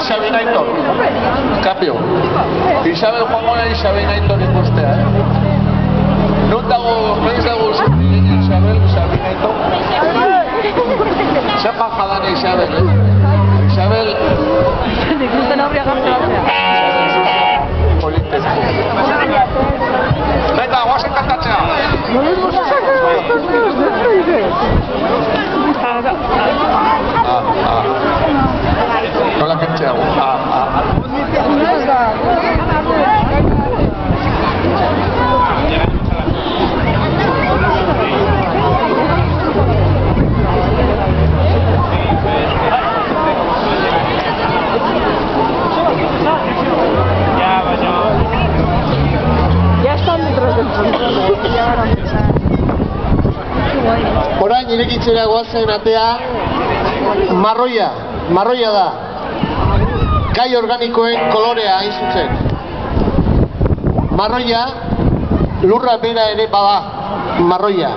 Isabel Aitor. Kapio. Isabel joango nahi Isabel Aitor ikustea, Non dago zurri Isabel Aitor? Zer bajadan Isabel, Isabel... Ikusten aurria gartzea. Venga, guazen kantatzea! Nola kentzea gu? Ya están detrás del control. Orain irekitzera goazen atea marroia da. Gai organikoen kolorea hain zuzen. Marroia, lurra bera ere bada, marroia.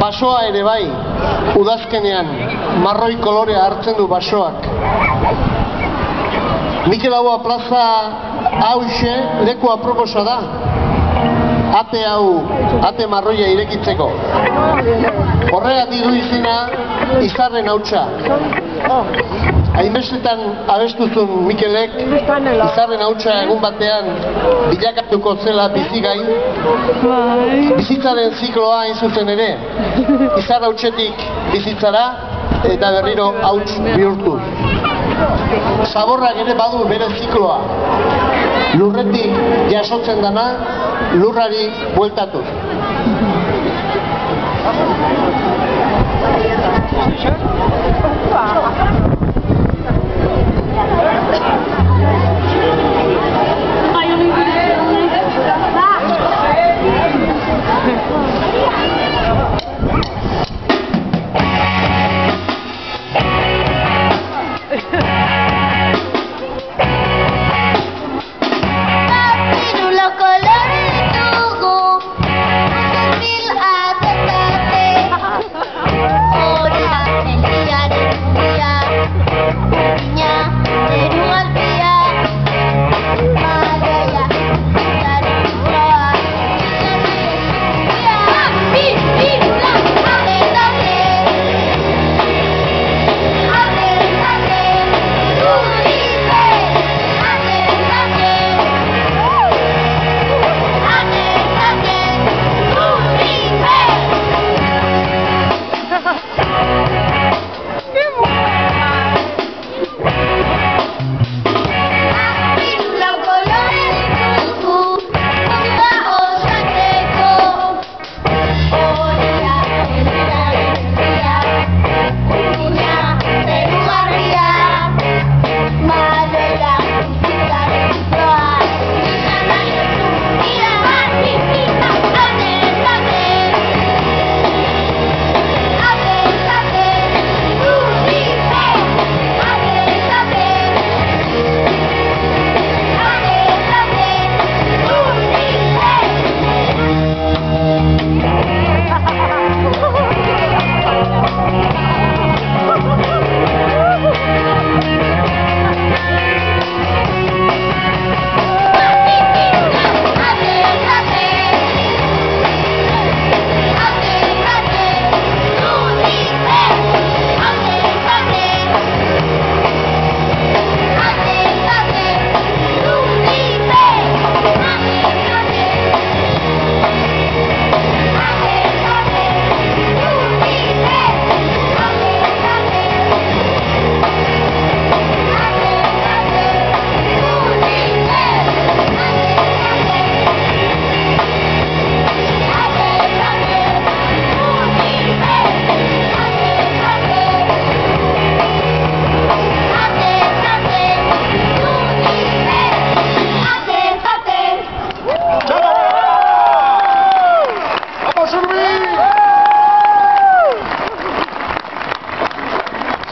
Basoa ere bai, udazkenean, marroi kolorea hartzen du basoak. Mikel Laboa plaza hauxe leku aproposa da. Ate marroia irekitzeko. Horregatik du izena Izarren hautsa. Hainbestetan abestuzun Mikelek Izarren hautsa egun batean bilakatuko zela bizigai. Bizitzaren zikloa hain zuzen ere. Izar hautsetik bizitzara eta berriro hauts bihurtuz. Zaborrak ere badu bere zikloa. Lurretik jasotzen dana, lurrari bueltatuz.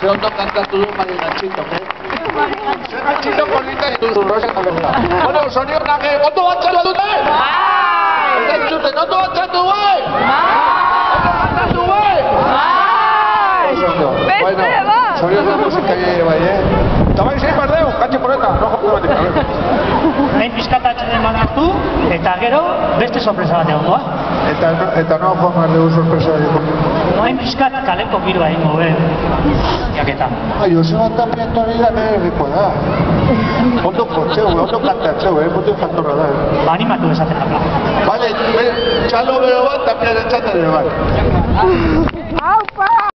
Ondo kantatu du Mari Gantzito, Zer Gantzito polita dituzu, Rosa Kalenda. Bueno, zorionak ondo batzatu dute? Bai! Eta entzuten, ondo batzatu, bai? Bai! Ondo batzatu, bai? Bai! bai, Eta bai, zein bardeu, katxe poreta, no joko batik, a ver. Nahin pizkatatzen eman hartu, eta gero beste sorpresa bat egongoa. Eta no joan bardeu sorpresa bat. Nahin pizkat kaleko giroa ingo be, jaketa. Joseba Tapia hori da berriko da. Ondo kotxeu, ondo kantatzeu, mutu faktorra da. Ba, animatu esaten da. Vale, txalo bero bat, Tapia den txaten ere bat.